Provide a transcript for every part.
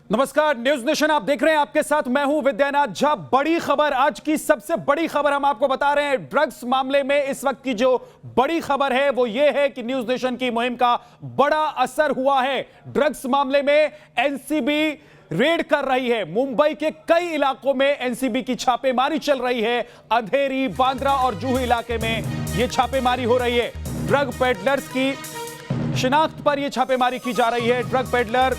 नमस्कार, news nation आप देख रहे हैं। आपके साथ मैं हूं विद्यानाथ झा। बड़ी खबर, आज की सबसे बड़ी खबर हम आपको बता रहे हैं। ड्रग्स मामले में इस वक्त की जो बड़ी खबर है वो ये है कि न्यूज नेशन की मुहिम का बड़ा असर हुआ है। ड्रग्स मामले में एनसीबी रेड कर रही है। मुंबई के कई इलाकों में एनसीबी की छापेमारी चल रही है। अंधेरी, बांद्रा और जूहू इलाके में यह छापेमारी हो रही है। ड्रग पेडलर्स की शिनाख्त पर यह छापेमारी की जा रही है। ड्रग पेडलर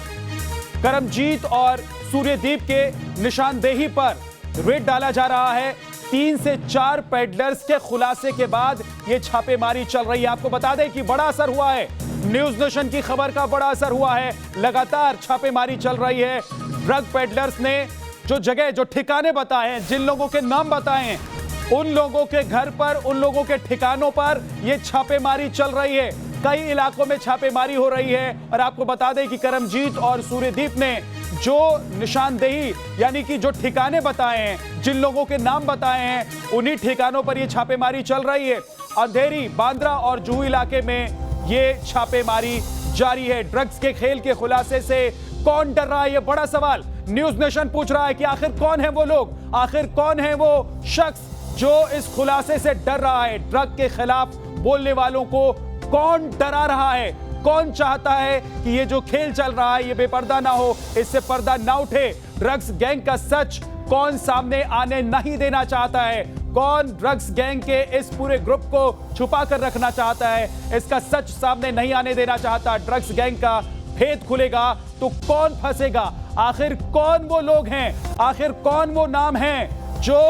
करमजीत और सूर्यदीप के निशानदेही पर रेड डाला जा रहा है। 3 से 4 पेडलर्स के खुलासे के बाद यह छापेमारी चल रही है। आपको बता दें कि बड़ा असर हुआ है। न्यूज नेशन की खबर का बड़ा असर हुआ है। लगातार छापेमारी चल रही है। ड्रग पेडलर्स ने जो जगह, जो ठिकाने बताए हैं, जिन लोगों के नाम बताए हैं, उन लोगों के घर पर, उन लोगों के ठिकानों पर यह छापेमारी चल रही है। कई इलाकों में छापेमारी हो रही है। और आपको बता दें कि करमजीत और सूर्यदीप ने जो निशानदेही यानी कि जो ठिकाने बताए हैं, जिन लोगों के नाम बताए हैं, उन्हीं ठिकानों पर यह छापेमारी चल रही है। अंधेरी, बांद्रा और जूहू इलाके में यह छापेमारी जारी है। ड्रग्स के खेल के खुलासे से कौन डर रहा है, यह बड़ा सवाल न्यूज नेशन पूछ रहा है कि आखिर कौन है वो लोग, आखिर कौन है वो शख्स जो इस खुलासे से डर रहा है। ड्रग के खिलाफ बोलने वालों को कौन डरा रहा है? कौन चाहता है कि ये जो खेल चल रहा है ये बेपर्दा ना हो, इससे पर्दा ना उठे? ड्रग्स गैंग का सच कौन सामने आने नहीं देना चाहता है? कौन ड्रग्स गैंग के इस पूरे ग्रुप को छुपा कर रखना चाहता है? इसका सच सामने नहीं आने देना चाहता। ड्रग्स गैंग का भेद खुलेगा तो कौन फंसेगा? आखिर कौन वो लोग हैं, आखिर कौन वो नाम हैं जो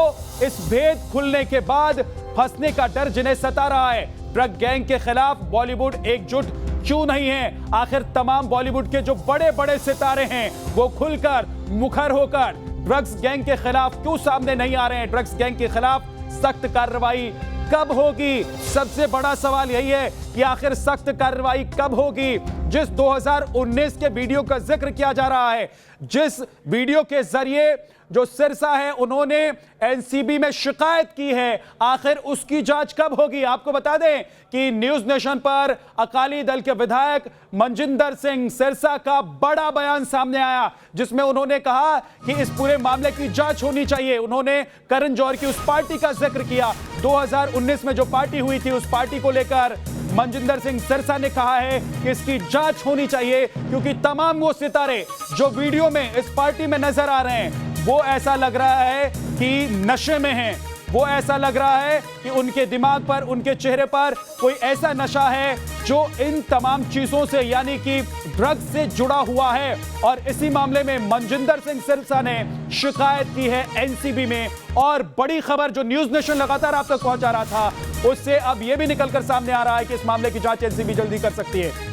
इस भेद खुलने के बाद फंसने का डर जिन्हें सता रहा है? ड्रग गैंग के खिलाफ बॉलीवुड एकजुट क्यों नहीं है? आखिर तमाम बॉलीवुड के जो बड़े बड़े सितारे हैं वो खुलकर, मुखर होकर ड्रग्स गैंग के खिलाफ क्यों सामने नहीं आ रहे हैं? ड्रग्स गैंग के खिलाफ सख्त कार्रवाई कब होगी? सबसे बड़ा सवाल यही है कि आखिर सख्त कार्रवाई कब होगी? जिस 2019 के वीडियो का जिक्र किया जा रहा है, जिस वीडियो के जरिए जो सिरसा है उन्होंने एनसीबी में शिकायत की है, आखिर उसकी जांच कब होगी? आपको बता दें कि न्यूज नेशन पर अकाली दल के विधायक मनजिंदर सिंह सिरसा का बड़ा बयान सामने आया, जिसमें उन्होंने कहा कि इस पूरे मामले की जांच होनी चाहिए। उन्होंने करण जौहर की उस पार्टी का जिक्र किया। 2019 में जो पार्टी हुई थी, उस पार्टी को लेकर मनजिंदर सिंह सिरसा ने कहा है कि इसकी जांच होनी चाहिए, क्योंकि तमाम वो सितारे जो वीडियो में इस पार्टी में नजर आ रहे हैं वो ऐसा लग रहा है कि नशे में हैं। वो ऐसा लग रहा है कि उनके दिमाग पर, उनके चेहरे पर कोई ऐसा नशा है जो इन तमाम चीजों से यानी कि ड्रग्स से जुड़ा हुआ है। और इसी मामले में मनजिंदर सिंह सिरसा ने शिकायत की है एनसीबी में। और बड़ी खबर जो न्यूज नेशन लगातार आप तक पहुंचा रहा था, उससे अब यह भी निकलकर सामने आ रहा है कि इस मामले की जांच एनसीबी जल्दी कर सकती है।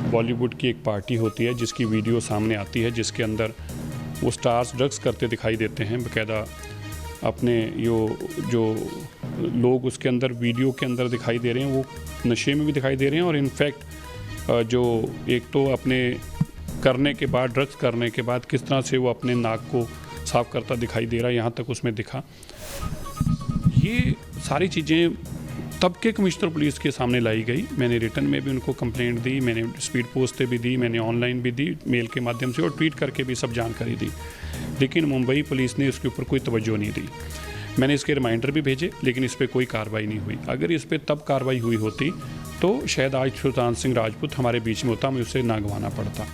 बॉलीवुड की एक पार्टी होती है जिसकी वीडियो सामने आती है, जिसके अंदर वो स्टार्स ड्रग्स करते दिखाई देते हैं। बाकायदा अपने जो लोग उसके अंदर वीडियो के अंदर दिखाई दे रहे हैं वो नशे में भी दिखाई दे रहे हैं। और इनफैक्ट जो एक तो अपने करने के बाद, ड्रग्स करने के बाद किस तरह से वो अपने नाक को साफ करता दिखाई दे रहा है, यहाँ तक उसमें दिखा। ये सारी चीज़ें तब के कमिश्नर पुलिस के सामने लाई गई। मैंने रिटर्न में भी उनको कंप्लेंट दी, मैंने स्पीड पोस्ट पे भी दी, मैंने ऑनलाइन भी दी, मेल के माध्यम से, और ट्वीट करके भी सब जानकारी दी। लेकिन मुंबई पुलिस ने इसके ऊपर कोई तवज्जो नहीं दी। मैंने इसके रिमाइंडर भी भेजे, लेकिन इस पर कोई कार्रवाई नहीं हुई। अगर इस पर तब कार्रवाई हुई होती तो शायद आज सुल्तान सिंह राजपूत हमारे बीच में होता, हमें उसे ना गंवाना पड़ता।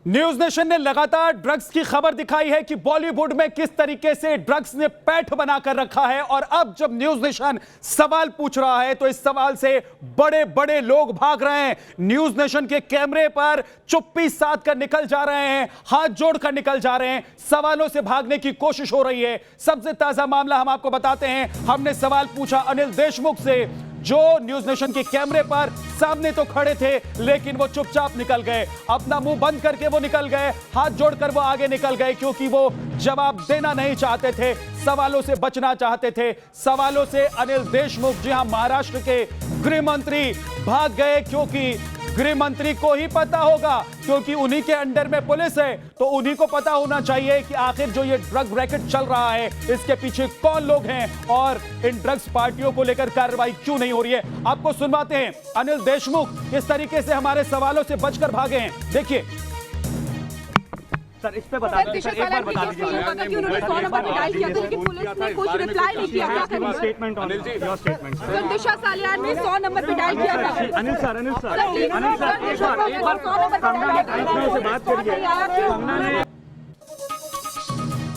न्यूज नेशन ने लगातार ड्रग्स की खबर दिखाई है कि बॉलीवुड में किस तरीके से ड्रग्स ने पैठ बनाकर रखा है। और अब जब न्यूज नेशन सवाल पूछ रहा है तो इस सवाल से बड़े बड़े लोग भाग रहे हैं। न्यूज नेशन के कैमरे पर चुप्पी साध कर निकल जा रहे हैं, हाथ जोड़कर निकल जा रहे हैं, सवालों से भागने की कोशिश हो रही है। सबसे ताजा मामला हम आपको बताते हैं। हमने सवाल पूछा अनिल देशमुख से, जो न्यूज नेशन के कैमरे पर सामने तो खड़े थे लेकिन वो चुपचाप निकल गए, अपना मुंह बंद करके वो निकल गए, हाथ जोड़कर वो आगे निकल गए, क्योंकि वो जवाब देना नहीं चाहते थे, सवालों से बचना चाहते थे। सवालों से अनिल देशमुख, जी हां, महाराष्ट्र के गृह मंत्री भाग गए, क्योंकि गृह मंत्री को ही पता होगा, क्योंकि उन्हीं के अंडर में पुलिस है, तो उन्हीं को पता होना चाहिए कि आखिर जो ये ड्रग रैकेट चल रहा है इसके पीछे कौन लोग हैं और इन ड्रग्स पार्टियों को लेकर कार्रवाई क्यों नहीं हो रही है। आपको सुनवाते हैं अनिल देशमुख किस तरीके से हमारे सवालों से बचकर भागे हैं। देखिए सर, इस पे बता दीजिए सर, एक बार बता दीजिए कि उन्होंने 100 नंबर पे डायल किया था लेकिन पुलिस ने कुछ रिप्लाई नहीं किया। क्या करेंगे? Statement on your statement sir. Disha Salian ने 100 नंबर पे डायल किया था। अनिल सर एक बार 100 नंबर पे डायल से बात करिए।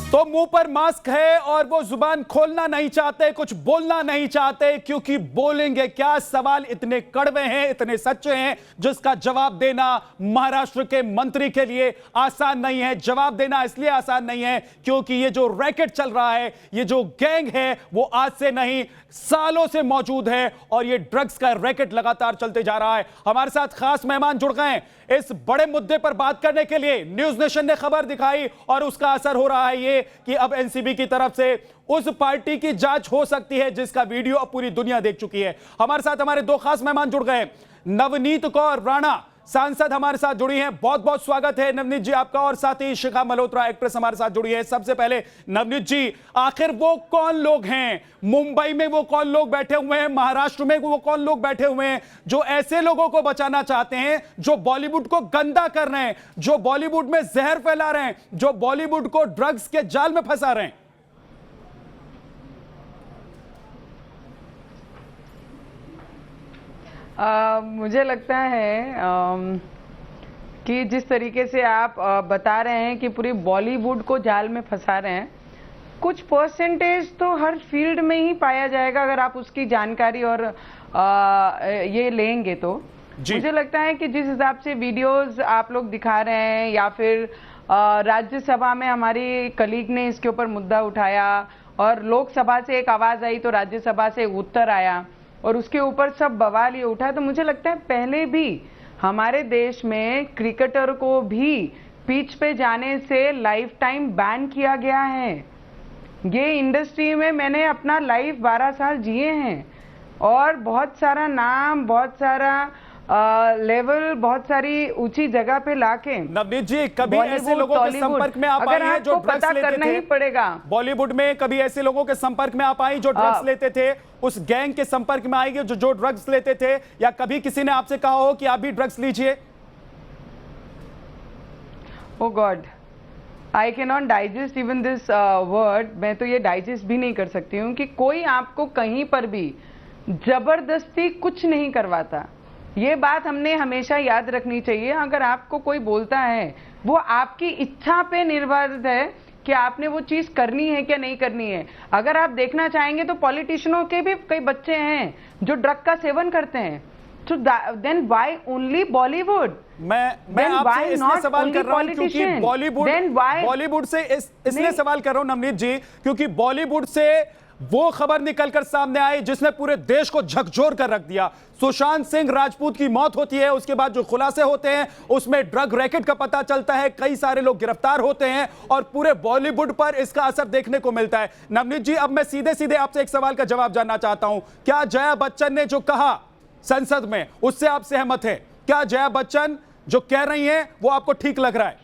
तो मुंह पर मास्क है और वो जुबान खोलना नहीं चाहते, कुछ बोलना नहीं चाहते, क्योंकि बोलेंगे क्या। सवाल इतने कड़वे हैं, इतने सच्चे हैं, जिसका जवाब देना महाराष्ट्र के मंत्री के लिए आसान नहीं है। जवाब देना इसलिए आसान नहीं है क्योंकि ये जो रैकेट चल रहा है, ये जो गैंग है, वो आज से नहीं सालों से मौजूद है और ये ड्रग्स का रैकेट लगातार चलते जा रहा है। हमारे साथ खास मेहमान जुड़ गए हैं इस बड़े मुद्दे पर बात करने के लिए। न्यूज नेशन ने खबर दिखाई और उसका असर हो रहा है ये कि अब एनसीबी की तरफ से उस पार्टी की जांच हो सकती है जिसका वीडियो अब पूरी दुनिया देख चुकी है। हमारे साथ हमारे दो खास मेहमान जुड़ गए। नवनीत कौर राणा सांसद हमारे साथ जुड़ी हैं, बहुत बहुत स्वागत है नवनीत जी आपका। और साथ ही शिखा मल्होत्रा एक्ट्रेस हमारे साथ जुड़ी है। सबसे पहले नवनीत जी, आखिर वो कौन लोग हैं, मुंबई में वो कौन लोग बैठे हुए हैं, महाराष्ट्र में वो कौन लोग बैठे हुए हैं जो ऐसे लोगों को बचाना चाहते हैं, जो बॉलीवुड को गंदा कर रहे हैं, जो बॉलीवुड में जहर फैला रहे हैं, जो बॉलीवुड को ड्रग्स के जाल में फंसा रहे हैं? मुझे लगता है कि जिस तरीके से आप बता रहे हैं कि पूरी बॉलीवुड को जाल में फंसा रहे हैं, कुछ परसेंटेज तो हर फील्ड में ही पाया जाएगा अगर आप उसकी जानकारी और ये लेंगे तो। मुझे लगता है कि जिस हिसाब से वीडियोस आप लोग दिखा रहे हैं या फिर राज्यसभा में हमारी कलीग ने इसके ऊपर मुद्दा उठाया और लोकसभा से एक आवाज आई तो राज्यसभा से उत्तर आया और उसके ऊपर सब बवाल ये उठा, तो मुझे लगता है पहले भी हमारे देश में क्रिकेटर को भी पिच पे जाने से लाइफ टाइम बैन किया गया है। ये इंडस्ट्री में मैंने अपना लाइफ 12 साल जिए हैं और बहुत सारा नाम, बहुत सारा लेवल, बहुत सारी ऊंची जगह पे लाके। नवनीत जी, कभी ऐसे लोगों के संपर्क में आप आई हैं जो ड्रग्स लेते थे? ही पड़ेगा। बॉलीवुड में कभी ऐसे लोगों के संपर्क में आप आई जो ड्रग्स लेते थे, उस गैंग के संपर्क में आएंगे जो ड्रग्स लेते थे, या कभी किसी ने आपसे कहा हो कि आप भी ड्रग्स लीजिए? Oh God, I can not digest even this word. मैं तो ये डाइजेस्ट भी नहीं कर सकती हूँ कि कोई आपको कहीं पर भी जबरदस्ती कुछ नहीं करवाता। ये बात हमने हमेशा याद रखनी चाहिए। अगर आपको कोई बोलता है, वो आपकी इच्छा पे निर्भर है कि आपने वो चीज करनी है क्या नहीं करनी है। अगर आप देखना चाहेंगे तो पॉलिटिशियनों के भी कई बच्चे हैं जो ड्रग का सेवन करते हैं। तो देन व्हाई ओनली बॉलीवुड? मैं आपसे इसलिए सवाल कर रहा हूं क्योंकि बॉलीवुड से इसलिए सवाल कर रहा हूं नवनीत जी, क्योंकि बॉलीवुड से वो खबर निकलकर सामने आई जिसने पूरे देश को झकझोर कर रख दिया। सुशांत सिंह राजपूत की मौत होती है, उसके बाद जो खुलासे होते हैं उसमें ड्रग रैकेट का पता चलता है, कई सारे लोग गिरफ्तार होते हैं और पूरे बॉलीवुड पर इसका असर देखने को मिलता है। नवनीत जी, अब मैं सीधे सीधे आपसे एक सवाल का जवाब जानना चाहता हूं। क्या जया बच्चन ने जो कहा संसद में, उससे आप सहमत हैं? क्या जया बच्चन जो कह रही हैं वो आपको ठीक लग रहा है,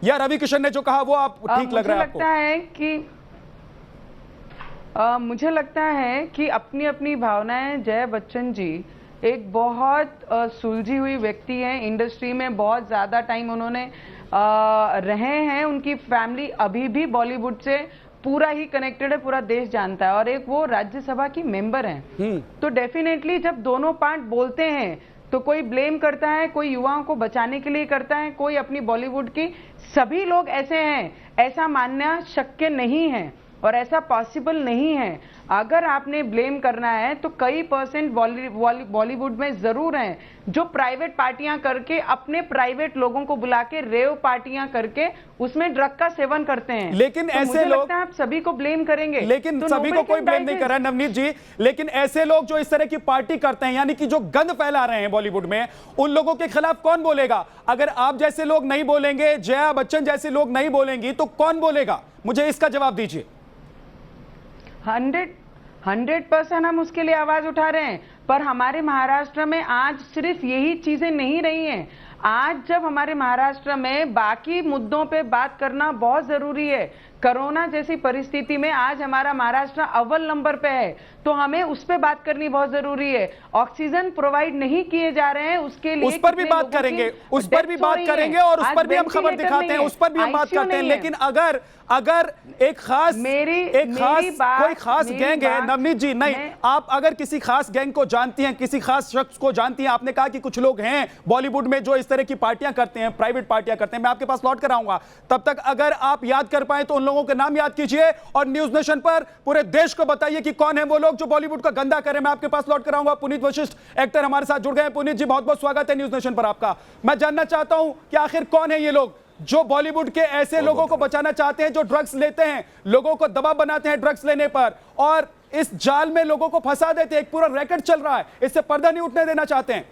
या रवि किशन ने जो कहा वो आप ठीक लग रहा है आपको? मुझे लगता है कि अपनी अपनी भावनाएं, जया बच्चन जी एक बहुत सुलझी हुई व्यक्ति हैं। इंडस्ट्री में बहुत ज़्यादा टाइम उन्होंने रहे हैं। उनकी फैमिली अभी भी बॉलीवुड से पूरा ही कनेक्टेड है, पूरा देश जानता है और एक वो राज्यसभा की मेंबर हैं। तो डेफिनेटली जब दोनों पार्ट बोलते हैं तो कोई ब्लेम करता है, कोई युवाओं को बचाने के लिए करता है, कोई अपनी बॉलीवुड की। सभी लोग ऐसे हैं, ऐसा मानना शक्य नहीं है और ऐसा पॉसिबल नहीं है। अगर आपने ब्लेम करना है तो कई परसेंट बॉलीवुड में जरूर हैं जो प्राइवेट पार्टियां करके, अपने प्राइवेट लोगों को बुला के रेव पार्टियां करके उसमें ड्रग का सेवन करते हैं। लेकिन तो ऐसे लोग, आप सभी को ब्लेम करेंगे, लेकिन तो सभी को कोई ब्लेम नहीं कर रहा है नवनीत जी। लेकिन ऐसे लोग जो इस तरह की पार्टी करते हैं, यानी कि जो गंद फैला रहे हैं बॉलीवुड में, उन लोगों के खिलाफ कौन बोलेगा? अगर आप जैसे लोग नहीं बोलेंगे, जया बच्चन जैसे लोग नहीं बोलेंगी, तो कौन बोलेगा? मुझे इसका जवाब दीजिए। 100% हम उसके लिए आवाज उठा रहे हैं। पर हमारे महाराष्ट्र में आज सिर्फ यही चीजें नहीं रही हैं। आज जब हमारे महाराष्ट्र में बाकी मुद्दों पे बात करना बहुत जरूरी है, कोरोना जैसी परिस्थिति में आज हमारा महाराष्ट्र अव्वल नंबर पे है, तो हमें उस पे बात करनी बहुत जरूरी है। ऑक्सीजन प्रोवाइड नहीं किए जा रहे हैं, उसके लिए उस पर भी बात करेंगे, उस पर भी बात करेंगे और उस पर भी हम खबर दिखाते हैं, उस पर भी हम बात करते हैं। लेकिन अगर एक खास कोई खास गैंग है, नवनीत जी, नहीं, आप अगर किसी खास गैंग को जानती हैं, किसी खास शख्स को जानती हैं, आपने कहा कि कुछ लोग हैं बॉलीवुड में जो इस तरह की पार्टियां करते हैं, प्राइवेट पार्टियां करते हैं, मैं आपके पास लौट कर आऊंगा। तब तक अगर आप याद कर पाए तो उन लोगों के नाम याद कीजिए और न्यूज नेशन पर पूरे देश को बताइए कि कौन है वो लोग जो बॉलीवुड का गंदा करें। मैं आपके पास लौट कर आऊंगा। पुनीत वशिष्ठ एक्टर हमारे साथ जुड़ गए हैं। पुनीत जी, बहुत बहुत स्वागत है न्यूज नेशन पर आपका। मैं जानना चाहता हूं कि आखिर कौन है ये लोग जो बॉलीवुड के ऐसे लोगों को बचाना चाहते हैं जो ड्रग्स लेते हैं, लोगों को दबाव बनाते हैं ड्रग्स लेने पर, और इस जाल में लोगों को फंसा देते हैं। एक पूरा रैकेट चल रहा है, इससे पर्दा नहीं उठने देना चाहते हैं।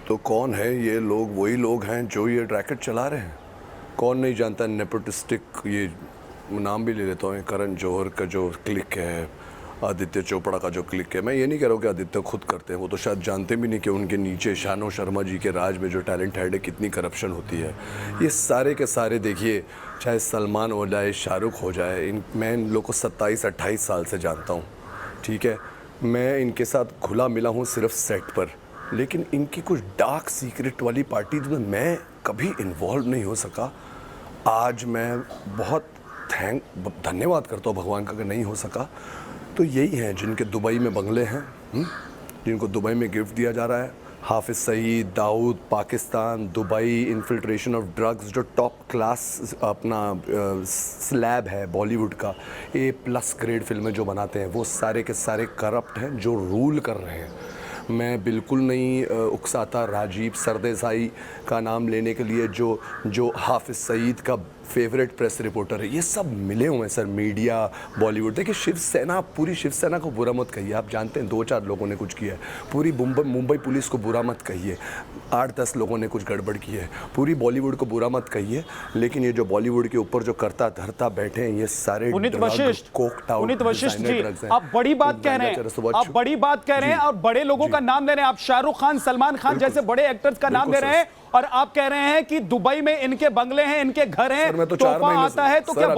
तो कौन है ये लोग? वही लोग हैं जो ये रैकेट चला रहे हैं। कौन नहीं जानता नेपोटिस्टिक, ये नाम भी ले लेता हूँ, करण जौहर का जो क्लिक है, आदित्य चोपड़ा का जो क्लिक है। मैं ये नहीं कह रहा हूँ कि आदित्य खुद करते हैं, वो तो शायद जानते भी नहीं कि उनके नीचे शानो शर्मा जी के राज में जो टैलेंट हेड है कितनी करप्शन होती है। ये सारे के सारे देखिए, चाहे सलमान हो जाए, शाहरुख हो जाए, मैं इन लोग को 27-28 साल से जानता हूँ, ठीक है। मैं इनके साथ घुला मिला हूँ सिर्फ सेट पर, लेकिन इनकी कुछ डार्क सीक्रेट वाली पार्टी में मैं कभी इन्वॉल्व नहीं हो सका। आज मैं बहुत धन्यवाद करता हूँ भगवान का कि नहीं हो सका। तो यही हैं जिनके दुबई में बंगले हैं, जिनको दुबई में गिफ्ट दिया जा रहा है। Hafiz Saeed, Dawood, Pakistan, Dubai, infiltration of drugs, जो टॉप क्लास अपना स्लैब है बॉलीवुड का, A+ ग्रेड फिल्में जो बनाते हैं, वो सारे के सारे करप्ट हैं जो रूल कर रहे हैं। मैं बिल्कुल नहीं उकसाता राजीव सरदेसाई का नाम लेने के लिए, जो हाफिज सईद का फेवरेट प्रेस रिपोर्टर है। ये सब मिले हुए हैं सर, मीडिया, बॉलीवुड। देखिए शिवसेना, पूरी शिवसेना को बुरा मत कहिए, आप जानते हैं 2-4 लोगों ने कुछ किया है। पूरी मुंबई पुलिस को बुरा मत कहिए, 8-10 लोगों ने कुछ गड़बड़ की है। पूरी बॉलीवुड को बुरा मत कहिए, लेकिन ये जो बॉलीवुड के ऊपर जो करता धरता बैठे हैं, ये सारे पुनीत वशिष्ठ जी, आप बड़ी बात कह रहे हैं, आप बड़ी बात कह रहे हैं और बड़े लोगों का नाम ले रहे हैं। आप शाहरुख खान, सलमान खान जैसे बड़े एक्टर्स का नाम ले रहे हैं और आप कह रहे हैं कि दुबई में इनके बंगले हैं, इनके घर हैं, तोहफा आता है। तो क्या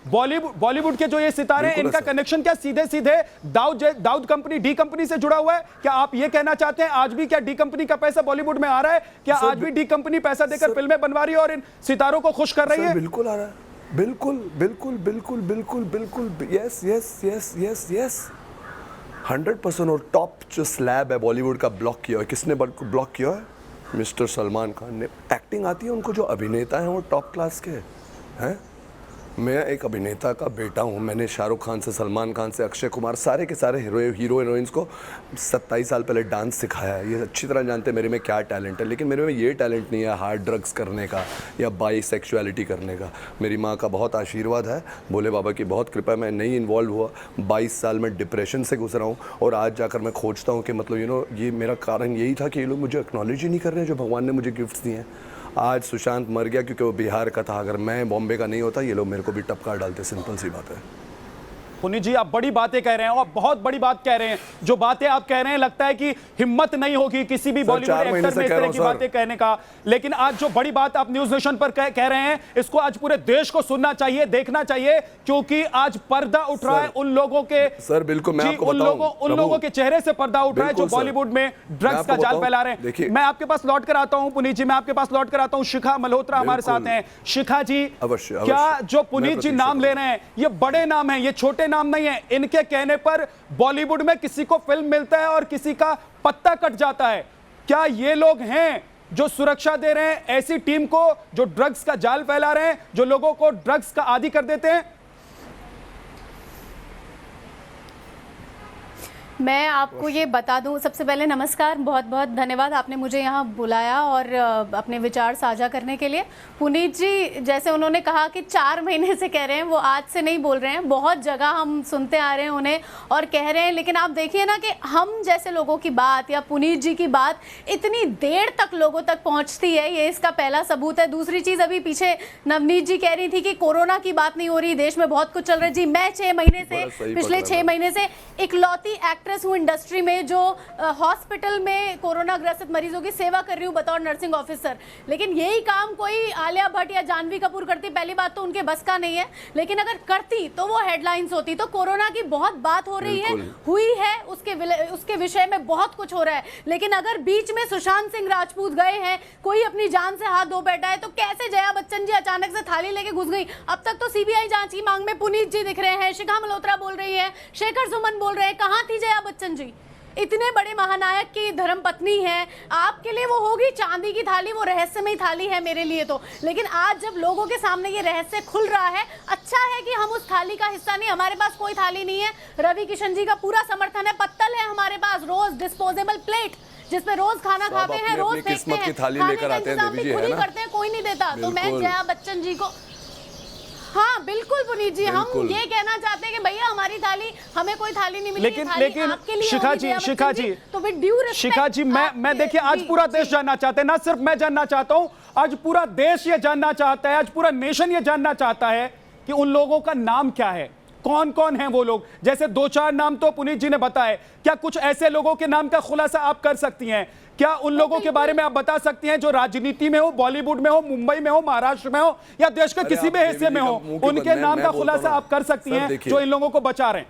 बॉलीवुड के जो ये सितारे हैं, इनका कनेक्शन क्या सीधे दाऊद कंपनी, डी कंपनी से जुड़ा हुआ है? क्या आप ये कहना चाहते हैं आज भी क्या डी कंपनी का पैसा बॉलीवुड में आ रहा है? क्या आज भी डी कंपनी पैसा देकर फिल्में बनवा रही है और इन सितारों को खुश कर रही है? बिल्कुल आ रहा है, बिल्कुल बिल्कुल बिल्कुल बिल्कुल बिल्कुल, yes yes yes yes yes, 100%। और टॉप जो स्लैब है बॉलीवुड का ब्लॉक किया है, किसने ब्लॉक किया है? मिस्टर सलमान खान ने। एक्टिंग आती है उनको, जो अभिनेता हैं वो टॉप क्लास के हैं। मैं एक अभिनेता का बेटा हूँ, मैंने शाहरुख खान से, सलमान खान से, अक्षय कुमार, सारे के सारे हीरो हीरोइंस को 27 साल पहले डांस सिखाया है। ये अच्छी तरह जानते हैं मेरे में क्या टैलेंट है, लेकिन मेरे में ये टैलेंट नहीं है हार्ड ड्रग्स करने का या बाइसेक्सुअलिटी करने का। मेरी माँ का बहुत आशीर्वाद है, भोले बाबा की बहुत कृपा है, मैं नहीं इन्वॉल्व हुआ। 22 साल में डिप्रेशन से गुजरा हूँ और आज जाकर मैं खोजता हूँ कि मतलब ये मेरा कारण यही था कि ये लोग मुझे एक्नॉलेज ही नहीं कर रहे हैं जो भगवान ने मुझे गिफ्ट्स दिए हैं। आज सुशांत मर गया क्योंकि वो बिहार का था, अगर मैं बॉम्बे का नहीं होता ये लोग मेरे को भी टपका डालते, सिंपल सी बात है। पुनीत जी, आप बड़ी बातें कह रहे हैं और बहुत बड़ी बात कह रहे हैं। जो बातें आप कह रहे हैं, लगता है कि हिम्मत नहीं होगी किसी भी बॉलीवुड एक्टर में इस तरह की बातें कहने का। लेकिन आज जो बड़ी बात आप न्यूज नेशन पर कह रहे हैं, इसको आज पूरे देश को सुनना चाहिए, देखना चाहिए, क्योंकि आज पर्दा उठ रहा है उन लोगों के, सर बिल्कुल मैं आपको बताऊं, उन लोगों के चेहरे से पर्दा उठ रहा है जो बॉलीवुड में ड्रग्स का जाल फैला रहे हैं। मैं आपके पास लौट कर आता हूं पुनीत जी, मैं आपके पास लौट कर आता हूं। शिखा मल्होत्रा हमारे साथ हैं। शिखा जी, क्या जो पुनीत जी नाम ले रहे हैं, ये बड़े नाम है, ये छोटे नाम नहीं है। इनके कहने पर बॉलीवुड में किसी को फिल्म मिलता है और किसी का पत्ता कट जाता है। क्या ये लोग हैं जो सुरक्षा दे रहे हैं ऐसी टीम को जो ड्रग्स का जाल फैला रहे हैं, जो लोगों को ड्रग्स का आदी कर देते हैं? मैं आपको ये बता दूं, सबसे पहले नमस्कार, बहुत बहुत धन्यवाद आपने मुझे यहाँ बुलाया और अपने विचार साझा करने के लिए। पुनीत जी, जैसे उन्होंने कहा कि 4 महीने से कह रहे हैं, वो आज से नहीं बोल रहे हैं, बहुत जगह हम सुनते आ रहे हैं उन्हें और कह रहे हैं, लेकिन आप देखिए ना कि हम जैसे लोगों की बात या पुनीत जी की बात इतनी देर तक लोगों तक पहुँचती है, ये इसका पहला सबूत है। दूसरी चीज़, अभी पीछे नवनीत जी कह रही थी कि कोरोना की बात नहीं हो रही, देश में बहुत कुछ चल रहा है। जी, मैं 6 महीने से, पिछले 6 महीने से इकलौती एक्ट्रेस हूँ इंडस्ट्री में जो हॉस्पिटल में कोरोना ग्रसित मरीजों की सेवा कर रही हूँ बतौर नर्सिंग ऑफिसर। लेकिन यही काम कोई आलिया भट्ट या जानवी कपूर करती, पहली बात तो उनके बस का नहीं है, लेकिन अगर करती तो वो हेडलाइंस होती। तो कोरोना की बहुत बात हो रही है, हुई है, उसके विषय में बहुत कुछ हो रहा है, लेकिन अगर बीच में सुशांत सिंह राजपूत गए हैं, कोई अपनी जान से हाथ धो बैठा है, तो कैसे जया बच्चन जी अचानक से थाली लेके घुस गई? अब तक तो सीबीआई जांच की मांग में पुनीत जी दिख रहे हैं, शिखा मल्होत्रा बोल रही है, शेखर सुमन बोल रहे हैं, कहाँ थी जया बच्चन जी? इतने बड़े महानायक की धर्मपत्नी है, आपके लिए वो होगी चांदी की थाली, वो रहस्यमयी थाली है मेरे लिए तो। लेकिन आज जब लोगों के सामने ये रहस्य खुल रहा है, अच्छा है कि हम उस थाली का हिस्सा नहीं, हमारे पास कोई थाली नहीं है। रवि किशन जी का पूरा समर्थन है, पत्तल है हमारे पास, रोज डिस्पोजेबल प्लेट जिसमें रोज खाना खाते हैं, रोज फेंकते हैं, खाने का इंतजाम भी खुद ही करते हैं, कोई नहीं देता। तो मैं जया बच्चन जी को, हाँ बिल्कुल पुनीत जी, हम ये कहना चाहते हैं कि भैया हमारी थाली, हमें कोई थाली नहीं मिली, लेकिन शिखा जी, तो विद ड्यू रिस्पेक्ट, शिखा जी, मैं देखिए, आज पूरा देश जानना चाहते हैं, ना सिर्फ मैं जानना चाहता हूं, आज पूरा देश ये जानना चाहता है, आज पूरा नेशन ये जानना चाहता है कि उन लोगों का नाम क्या है, कौन कौन हैं वो लोग। जैसे 2-4 नाम तो पुनीत जी ने बताए, क्या कुछ ऐसे लोगों के नाम का खुलासा आप कर सकती हैं? क्या उन लोगों के बारे में आप बता सकती हैं जो राजनीति में हो, बॉलीवुड में हो, मुंबई में हो, महाराष्ट्र में हो, या देश के किसी भी हिस्से में हो, उनके नाम का खुलासा आप कर सकती हैं जो इन लोगों को बचा रहे हैं?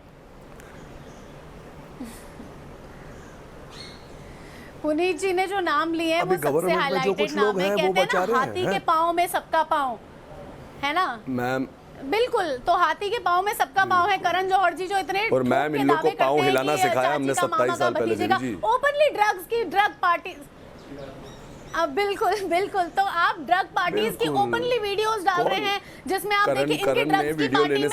पुनीत जी ने जो नाम लिए हैं वो सबसे हाईलाइटेड नाम है, कहते हैं ना हाथी के पांव में सबका पांव, है ना मैम? बिल्कुल, तो हाथी के पांव में सबका पांव है। करण जौहर जी जो इतने और मैम इन लोग को पांव हिलाना सिखाया हमने 27 साल पहले जी। ओपनली ड्रग्स की ड्रग पार्टी, अब बिल्कुल तो आप ड्रग पार्टीज की ओपनली वीडियोस डाल रहे हैं जिसमें आप देखिए इनके ड्रग्स की पार्टी में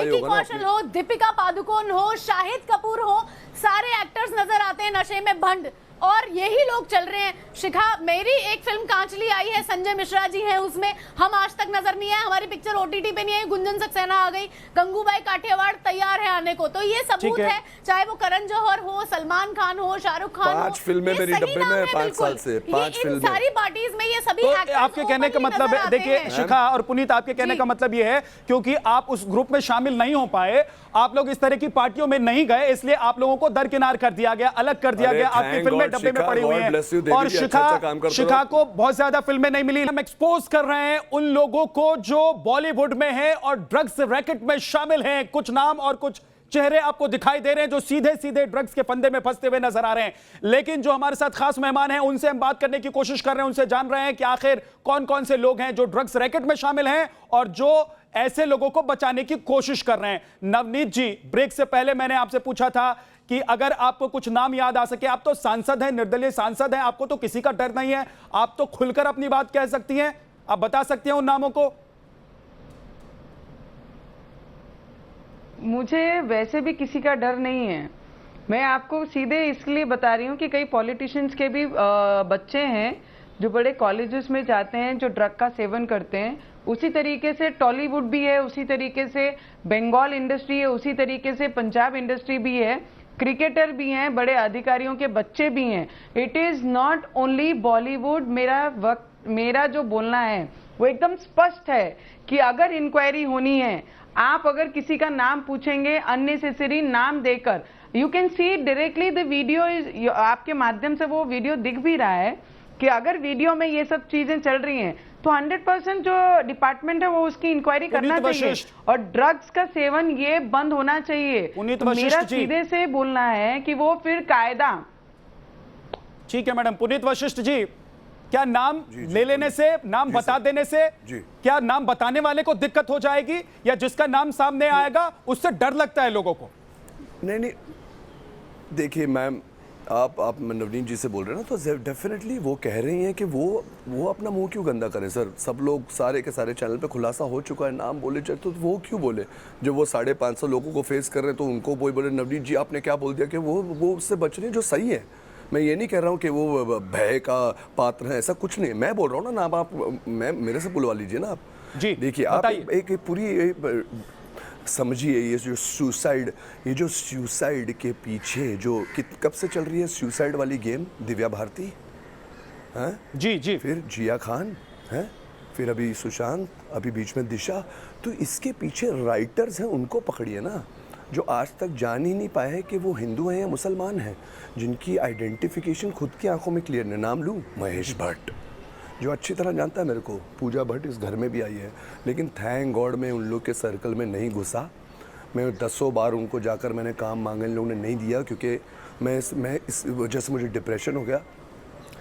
विकी कौशल हो, दीपिका पादुकोण हो, शाहिद कपूर हो, सारे एक्टर्स नजर आते हैं नशे में भंड, और यही लोग चल रहे हैं। शिखा, मेरी एक फिल्म कांचली आई है, संजय मिश्रा जी हैं उसमें, हम आज तक नजर नहीं आए, हमारी पिक्चर ओटीटी पे नहीं आई, गुंजन सक्सेना आ गई, गंगूबाई काठियावाड़ तैयार है आने को। तो ये सबूत है, चाहे वो करण जौहर हो, सलमान खान हो, शाहरुख खान हो, 5 फिल्में मेरी डब्बे में 5 साल से 5 फिल्में, सारी पार्टीज में ये सभी तो आपके कहने का मतलब है, देखिए शिखा और पुनीत, आपके कहने का मतलब ये है क्योंकि आप उस ग्रुप में शामिल नहीं हो पाए, आप लोग इस तरह की पार्टियों में नहीं गए, इसलिए आप लोगों को दरकिनार कर दिया गया, अलग कर दिया गया, आपकी फिल्में डब्बे में पड़ी हुई हैं और शिखा को बहुत ज्यादा फिल्में नहीं मिली। हम एक्सपोज कर रहे हैं उन लोगों को जो बॉलीवुड में हैं और ड्रग्स रैकेट में शामिल हैं। कुछ नाम और कुछ चेहरे आपको दिखाई दे रहे हैं जो सीधे सीधे ड्रग्स के फंदे में फंसते हुए नजर आ रहे हैं, लेकिन जो हमारे साथ खास मेहमान हैं उनसे हम बात करने की कोशिश कर रहे हैं, उनसे जान रहे हैं कि आखिर कौन कौन से लोग हैं जो ड्रग्स रैकेट में शामिल हैं और जो ऐसे लोगों को बचाने की कोशिश कर रहे हैं। नवनीत जी, ब्रेक से पहले मैंने आपसे पूछा था कि अगर आपको कुछ नाम याद आ सके, आप तो सांसद हैं, निर्दलीय सांसद हैं, आपको तो किसी का डर नहीं है, आप तो खुलकर अपनी बात कह सकती हैं, आप बता सकती हैं उन नामों को? मुझे वैसे भी किसी का डर नहीं है, मैं आपको सीधे इसलिए बता रही हूँ कि कई पॉलिटिशियंस के भी बच्चे हैं जो बड़े कॉलेजेस में जाते हैं, जो ड्रग का सेवन करते हैं। उसी तरीके से टॉलीवुड भी है, उसी तरीके से बंगाल इंडस्ट्री है, उसी तरीके से पंजाब इंडस्ट्री भी है, क्रिकेटर भी हैं, बड़े अधिकारियों के बच्चे भी हैं। It is not only Bollywood. मेरा जो बोलना है वो एकदम स्पष्ट है कि अगर इंक्वायरी होनी है, आप अगर किसी का नाम पूछेंगे अननेसेसरी नाम देकर, you can see directly the video is, आपके माध्यम से वो वीडियो दिख भी रहा है कि अगर वीडियो में ये सब चीजें चल रही हैं तो 100% जो डिपार्टमेंट है वो उसकी इंक्वायरी करना चाहिए और ड्रग्स का सेवन ये बंद होना चाहिए। तो मेरा सीधे से बोलना है कि वो फिर कायदा। ठीक है मैडम। पुनीत वशिष्ठ जी, क्या नाम ले लेने से, नाम बता देने से क्या नाम बताने वाले को दिक्कत हो जाएगी या जिसका नाम सामने आएगा उससे डर लगता है लोगों को? नहीं, देखिए मैम, आप नवनीत जी से बोल रहे हैं ना, तो डेफिनेटली वो कह रही हैं कि वो अपना मुंह क्यों गंदा करें सर। सब लोग सारे के सारे चैनल पे खुलासा हो चुका है, नाम बोले जाए तो वो क्यों बोले। जब वो 550 लोगों को फेस कर रहे हैं तो उनको कोई बोले नवनीत जी आपने क्या बोल दिया, कि वो उससे बच रहे हैं, जो सही है। मैं ये नहीं कह रहा हूँ कि वो भय का पात्र है, ऐसा कुछ नहीं। मैं बोल रहा हूँ ना, नाम आप मेरे से बुलवा लीजिए ना आप। जी देखिए आप एक पूरी समझिए, ये जो सुसाइड के पीछे जो कब से चल रही है सुसाइड वाली गेम, दिव्या भारती हैं, जी फिर जिया खान हैं, फिर अभी सुशांत, अभी बीच में दिशा। तो इसके पीछे राइटर्स हैं, उनको पकड़िए ना, जो आज तक जान ही नहीं पाए कि वो हिंदू हैं या मुसलमान हैं, जिनकी आइडेंटिफिकेशन खुद की आंखों में क्लियर है। नाम लूँ, महेश भट्ट, जो अच्छी तरह जानता है मेरे को, पूजा भट्ट इस घर में भी आई है, लेकिन थैंक गॉड मैं उन लोग के सर्कल में नहीं घुसा। मैं 10 बार उनको जाकर मैंने काम मांगा, इन लोगों ने नहीं दिया, क्योंकि मैं इस वजह से मुझे डिप्रेशन हो गया।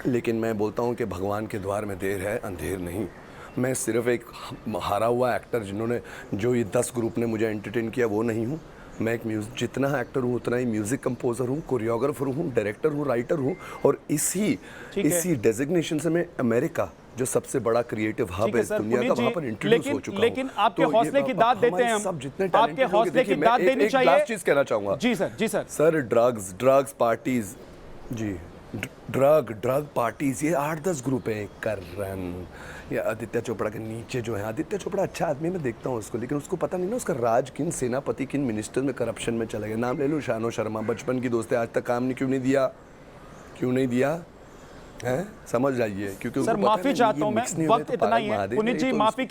लेकिन मैं बोलता हूँ कि भगवान के द्वार में देर है अंधेर नहीं। मैं सिर्फ एक हारा हुआ एक्टर, जो ये 10 ग्रुप ने मुझे एंटरटेन किया, वो नहीं हूँ। मैं एक जितना एक्टर हूँ उतना ही म्यूजिक कंपोजर हूँ, कोरियोग्राफर हूँ, डायरेक्टर हूँ, राइटर हूँ, और इसी डेजिग्नेशन से मैं अमेरिका, जो सबसे बड़ा क्रिएटिव हब है दुनिया का, वहाँ पर इंट्रोड्यूस हो चुका हूँ। लेकिन आपके हौसले की दाद देते हैं हम, सब जितने आपके हौसले की दाद देनी चाहिए। लास्ट चीज कहना चाहूंगा। जी सर। सर ड्रग्स पार्टीज, जी ड्रग पार्टीज, ये 8-10 ग्रुप हैं। करण या आदित्य चोपड़ा के नीचे जो है, आदित्य चोपड़ा अच्छा आदमी, मैं देखता हूँ उसको, लेकिन उसको पता नहीं ना उसका राज किन सेनापति, किन मिनिस्टर में करप्शन में चला गया। नाम ले लो, शानो शर्मा, बचपन की दोस्त है, आज तक काम क्यों नहीं दिया है, समझ जाइए। क्योंकि सर माफी चाहता हूं मैं, वक्त इतना ही है पुनीत जी, माफी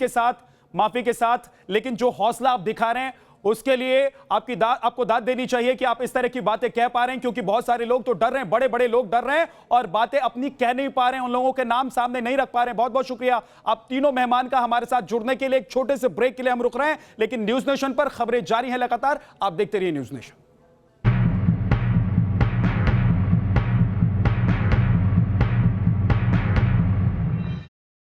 के साथ, लेकिन जो हौसला आप दिखा रहे हैं उसके लिए आपको दाद देनी चाहिए कि आप इस तरह की बातें कह पा रहे हैं, क्योंकि बहुत सारे लोग तो डर रहे हैं, बड़े लोग डर रहे हैं और बातें अपनी कह नहीं पा रहे हैं, उन लोगों के नाम सामने नहीं रख पा रहे हैं। बहुत बहुत शुक्रिया आप तीनों मेहमान का हमारे साथ जुड़ने के लिए। एक छोटे से ब्रेक के लिए हम रुक रहे हैं, लेकिन न्यूज नेशन पर खबरें जारी हैं लगातार, आप देखते रहिए न्यूज नेशन।